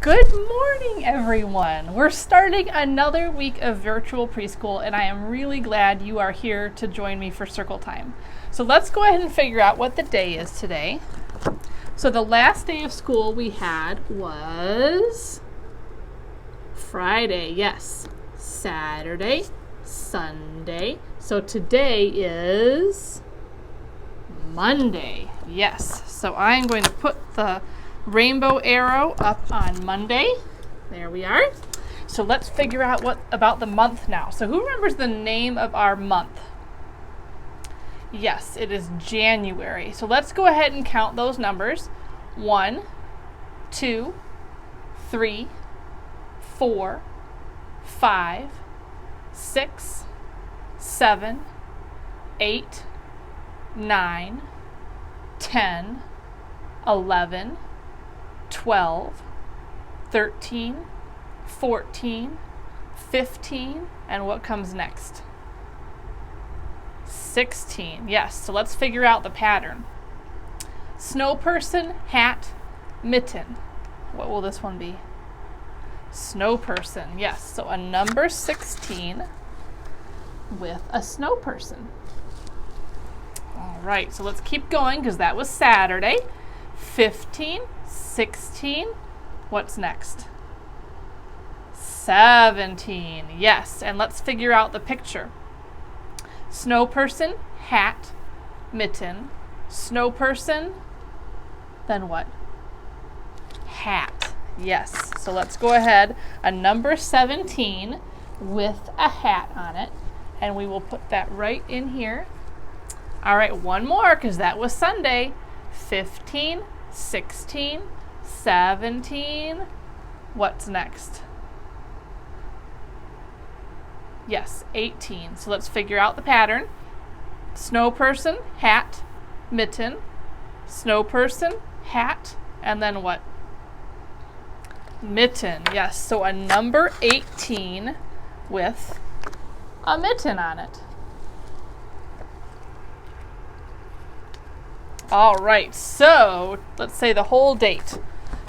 Good morning, everyone. We're starting another week of virtual preschool, and I am really glad you are here to join me for circle time. So let's go ahead and figure out what the day is today. So the last day of school we had was Friday, yes. Saturday, Sunday. So today is Monday, yes. So I'm going to put the rainbow arrow up on Monday. There we are. So let's figure out what about the month now. So who remembers the name of our month? Yes, it is January. So let's go ahead and count those numbers. 1, 2, 3, 4, 5, 6, 7, 8, 9, 10, 11, 12, 13, 14, 15, and what comes next? 16. Yes, so let's figure out the pattern. Snow person, hat, mitten. What will this one be? Snow person, yes. So a number 16 with a snow person. All right, so let's keep going because that was Saturday. 15, 16, what's next? 17, yes, and let's figure out the picture. Snow person, hat, mitten, snow person, then what? Hat, yes. So let's go ahead, a number 17 with a hat on it, and we will put that right in here. All right, one more because that was Sunday. 15, 16, 17, what's next? Yes, 18. So let's figure out the pattern. Snow person, hat, mitten, snow person, hat, and then what? Mitten, yes. So a number 18 with a mitten on it. All right, so let's say the whole date.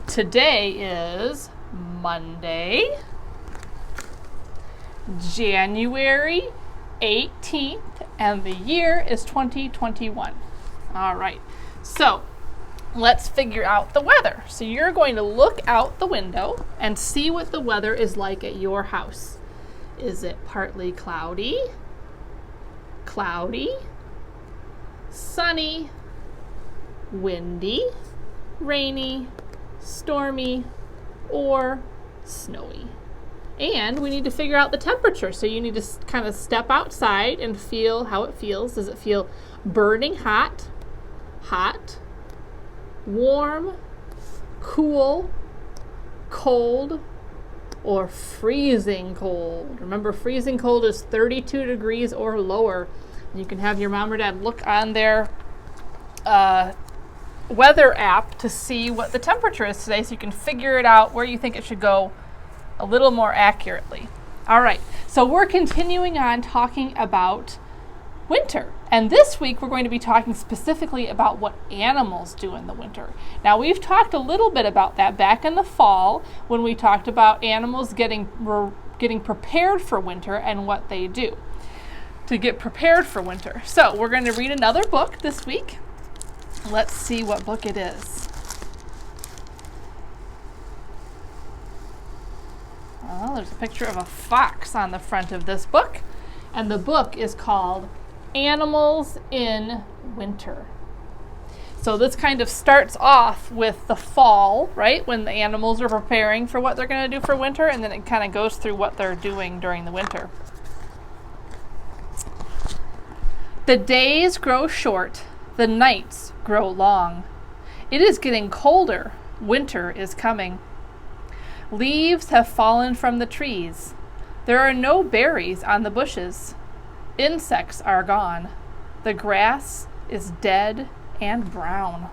Today is Monday, January 18th, and the year is 2021. All right, so let's figure out the weather. So you're going to look out the window and see what the weather is like at your house. Is it partly cloudy, sunny, windy, rainy, stormy, or snowy? And we need to figure out the temperature. So you need to kind of step outside and feel how it feels. Does it feel burning hot, warm, cool, cold, or freezing cold? Remember, freezing cold is 32 degrees or lower. You can have your mom or dad look on their weather app to see what the temperature is today so you can figure it out where you think it should go a little more accurately. All right, so we're continuing on talking about winter. And this week we're going to be talking specifically about what animals do in the winter. Now we've talked a little bit about that back in the fall when we talked about animals getting prepared for winter and what they do to get prepared for winter. So we're going to read another book this week. Let's see what book it is. Well, there's a picture of a fox on the front of this book, and the book is called Animals in Winter. So this kind of starts off with the fall, right, when the animals are preparing for what they're going to do for winter, and then it kind of goes through what they're doing during the winter. The days grow short, the nights grow long. It is getting colder. Winter is coming. Leaves have fallen from the trees. There are no berries on the bushes. Insects are gone. The grass is dead and brown.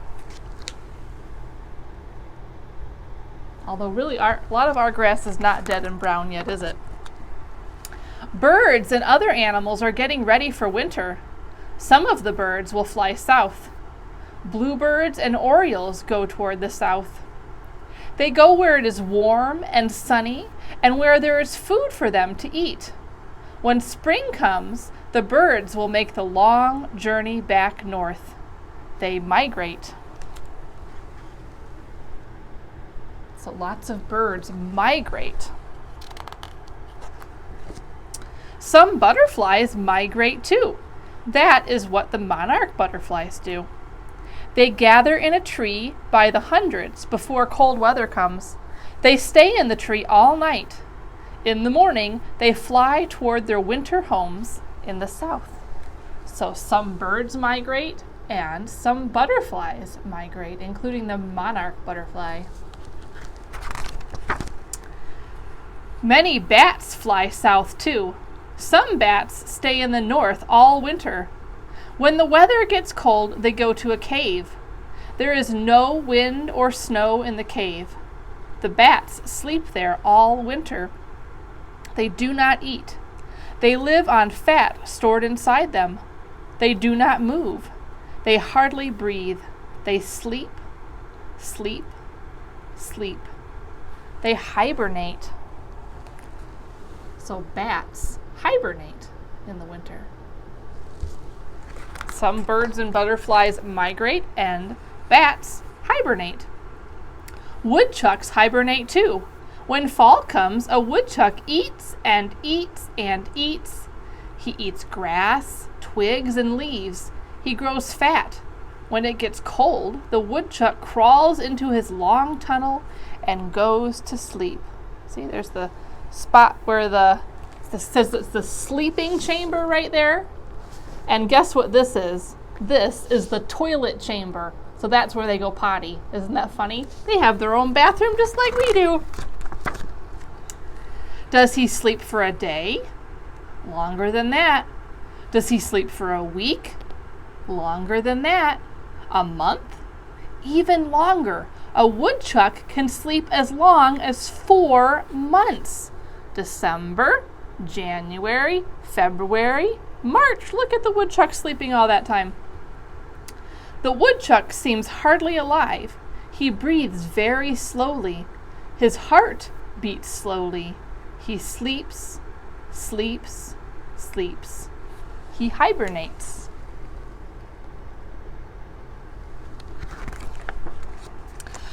Although really a lot of our grass is not dead and brown yet, is it? Birds and other animals are getting ready for winter. Some of the birds will fly south. Bluebirds and orioles go toward the south. They go where it is warm and sunny and where there is food for them to eat. When spring comes, the birds will make the long journey back north. They migrate. So lots of birds migrate. Some butterflies migrate too. That is what the monarch butterflies do. They gather in a tree by the hundreds before cold weather comes. They stay in the tree all night. In the morning, they fly toward their winter homes in the south. So some birds migrate and some butterflies migrate, including the monarch butterfly. Many bats fly south too. Some bats stay in the north all winter. When the weather gets cold, they go to a cave. There is no wind or snow in the cave. The bats sleep there all winter. They do not eat. They live on fat stored inside them. They do not move. They hardly breathe. They sleep, sleep, sleep. They hibernate. So bats hibernate in the winter. Some birds and butterflies migrate and bats hibernate. Woodchucks hibernate too. When fall comes, a woodchuck eats and eats and eats. He eats grass, twigs, and leaves. He grows fat. When it gets cold, the woodchuck crawls into his long tunnel and goes to sleep. See, there's the spot where says it's the sleeping chamber right there. And guess what this is? This is the toilet chamber. So that's where they go potty. Isn't that funny? They have their own bathroom just like we do. Does he sleep for a day? Longer than that. Does he sleep for a week? Longer than that. A month? Even longer. A woodchuck can sleep as long as 4 months. December, January, February, March. Look at the woodchuck sleeping all that time. The woodchuck seems hardly alive. He breathes very slowly. His heart beats slowly. He sleeps, sleeps, sleeps. He hibernates.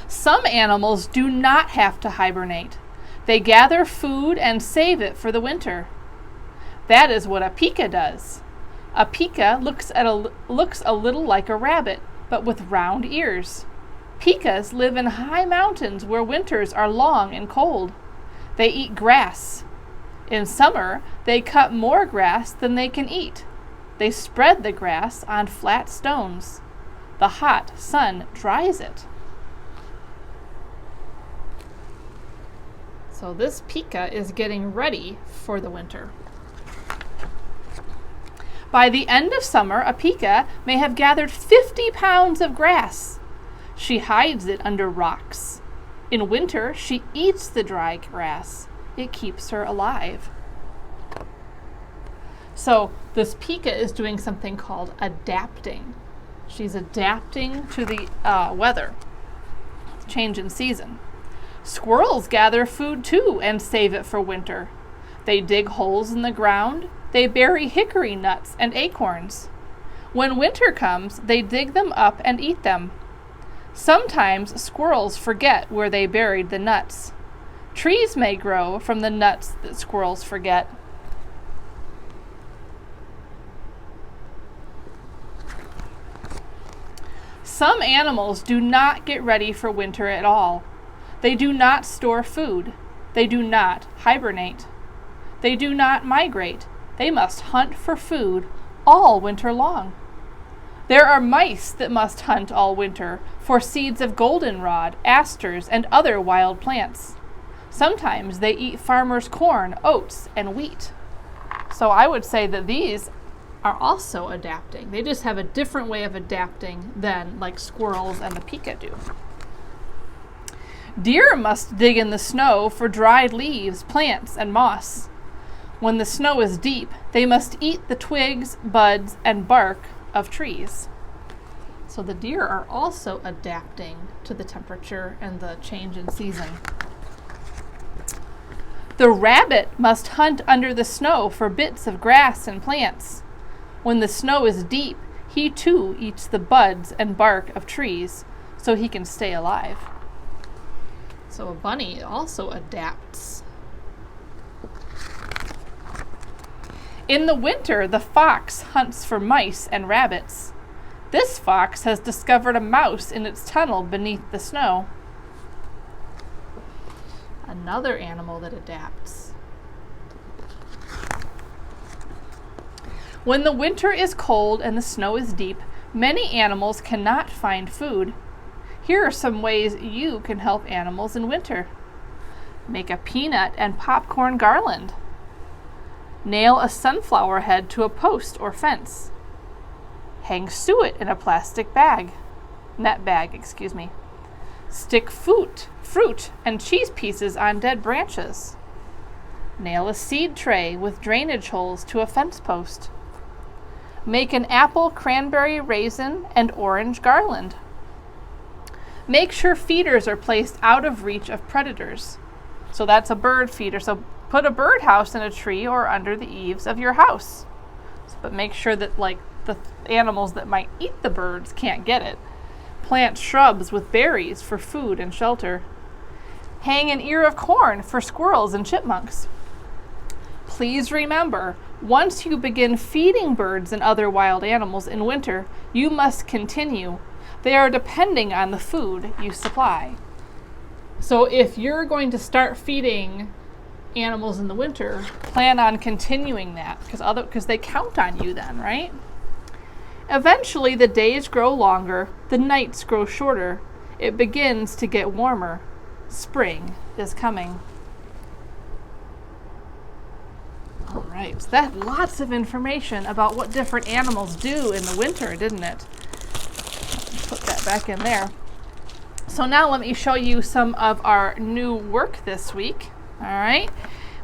Some animals do not have to hibernate. They gather food and save it for the winter. That is what a pika does. A pika looks a little like a rabbit, but with round ears. Pikas live in high mountains where winters are long and cold. They eat grass. In summer, they cut more grass than they can eat. They spread the grass on flat stones. The hot sun dries it. So this pika is getting ready for the winter. By the end of summer, a pika may have gathered 50 pounds of grass. She hides it under rocks. In winter, she eats the dry grass. It keeps her alive. So this pika is doing something called adapting. She's adapting to the weather, change in season. Squirrels gather food too and save it for winter. They dig holes in the ground. They bury hickory nuts and acorns. When winter comes, they dig them up and eat them. Sometimes squirrels forget where they buried the nuts. Trees may grow from the nuts that squirrels forget. Some animals do not get ready for winter at all. They do not store food. They do not hibernate. They do not migrate. They must hunt for food all winter long. There are mice that must hunt all winter for seeds of goldenrod, asters, and other wild plants. Sometimes they eat farmers' corn, oats, and wheat. So I would say that these are also adapting. They just have a different way of adapting than like squirrels and the pika do. Deer must dig in the snow for dried leaves, plants, and moss. When the snow is deep, they must eat the twigs, buds, and bark of trees. So the deer are also adapting to the temperature and the change in season. The rabbit must hunt under the snow for bits of grass and plants. When the snow is deep, he too eats the buds and bark of trees so he can stay alive. So a bunny also adapts. In the winter, the fox hunts for mice and rabbits. This fox has discovered a mouse in its tunnel beneath the snow. Another animal that adapts. When the winter is cold and the snow is deep, many animals cannot find food. Here are some ways you can help animals in winter. Make a peanut and popcorn garland. Nail a sunflower head to a post or fence. Hang suet in a plastic bag. Net bag, excuse me. Stick fruit and cheese pieces on dead branches. Nail a seed tray with drainage holes to a fence post. Make an apple, cranberry, raisin, and orange garland. Make sure feeders are placed out of reach of predators. So that's a bird feeder. So put a birdhouse in a tree or under the eaves of your house. But make sure that the animals that might eat the birds can't get it. Plant shrubs with berries for food and shelter. Hang an ear of corn for squirrels and chipmunks. Please remember, once you begin feeding birds and other wild animals in winter, you must continue. They are depending on the food you supply. So if you're going to start feeding animals in the winter, plan on continuing that because they count on you then, right? Eventually, the days grow longer, the nights grow shorter. It begins to get warmer. Spring is coming. All right, so that lots of information about what different animals do in the winter, didn't it? Put that back in there. So now let me show you some of our new work this week. All right,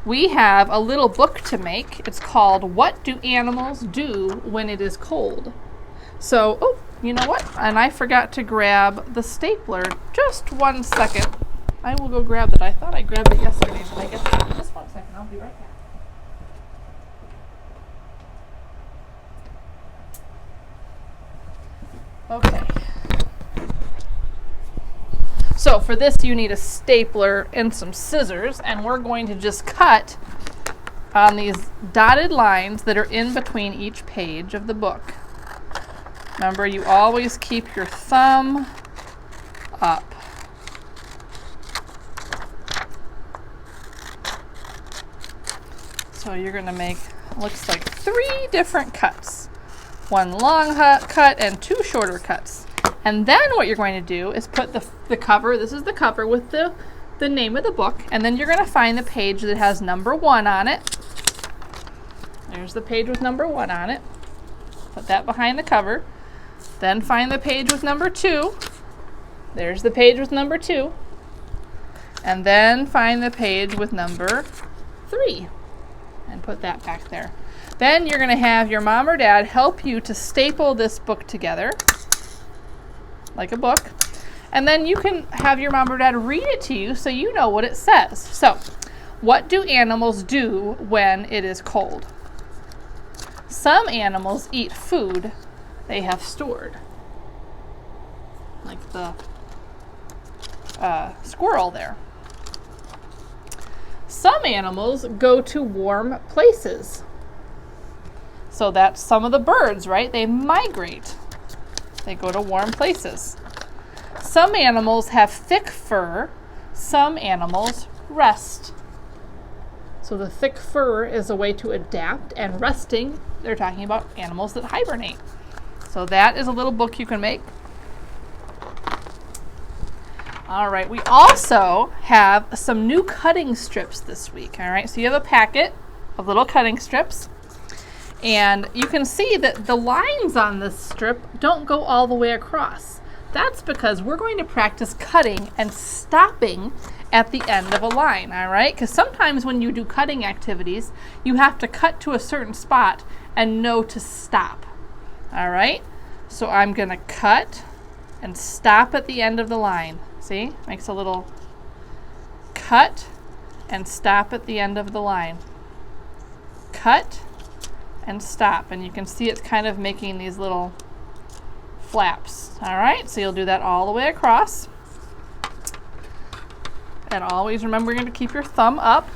we have a little book to make. It's called What Do Animals Do When It Is Cold? So, oh, you know what? And I forgot to grab the stapler. Just 1 second. I will go grab it. I thought I grabbed it yesterday, but I guess not. Just 1 second. I'll be right back. Okay. So for this, you need a stapler and some scissors, and we're going to just cut on these dotted lines that are in between each page of the book. Remember, you always keep your thumb up. So you're going to make, looks like 3 different cuts. 1 long cut and 2 shorter cuts. And then what you're going to do is put the cover, this is the cover with the name of the book, and then you're going to find the page that has number 1 on it. There's the page with number 1 on it. Put that behind the cover. Then find the page with number 2. There's the page with number 2. And then find the page with number 3. And put that back there. Then you're going to have your mom or dad help you to staple this book together, like a book. And then you can have your mom or dad read it to you so you know what it says. So, what do animals do when it is cold? Some animals eat food they have stored, like the squirrel there. Some animals go to warm places. So that's some of the birds, right? They migrate. They go to warm places. Some animals have thick fur. Some animals rest. So the thick fur is a way to adapt, and resting, they're talking about animals that hibernate. So that is a little book you can make. All right, we also have some new cutting strips this week. All right, so you have a packet of little cutting strips, and you can see that the lines on this strip don't go all the way across. That's because we're going to practice cutting and stopping at the end of a line, all right? Because sometimes when you do cutting activities, you have to cut to a certain spot and know to stop, all right? So I'm going to cut and stop at the end of the line. See? Makes a little cut and stop at the end of the line. Cut and stop. And you can see it's kind of making these little flaps. All right, so you'll do that all the way across. And always remember, you're going to keep your thumb up.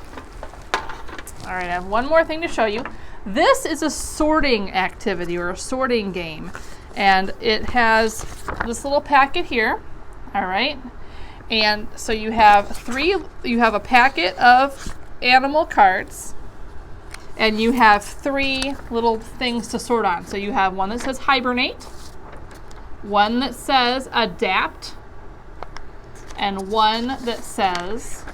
All right, I have one more thing to show you. This is a sorting activity or a sorting game. And it has this little packet here. All right. And so you have a packet of animal cards, and you have 3 little things to sort on. So you have one that says hibernate, one that says adapt, and one that says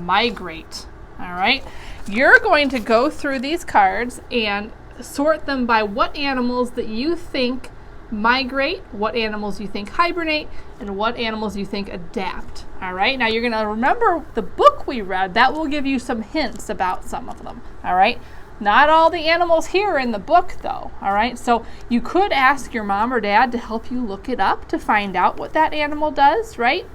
migrate. All right. You're going to go through these cards and sort them by what animals that you think migrate, what animals you think hibernate, and what animals you think adapt. All right, now you're going to remember the book we read. That will give you some hints about some of them. All right, not all the animals here are in the book though. All right, so you could ask your mom or dad to help you look it up to find out what that animal does, right?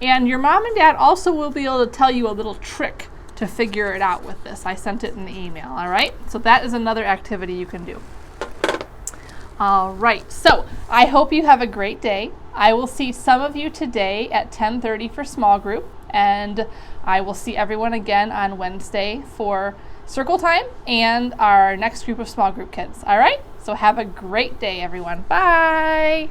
And your mom and dad also will be able to tell you a little trick to figure it out with this. I sent it in the email. All right, so that is another activity you can do. All right, so I hope you have a great day. I will see some of you today at 10:30 for small group, and I will see everyone again on Wednesday for circle time and our next group of small group kids. All right, so have a great day, everyone. Bye.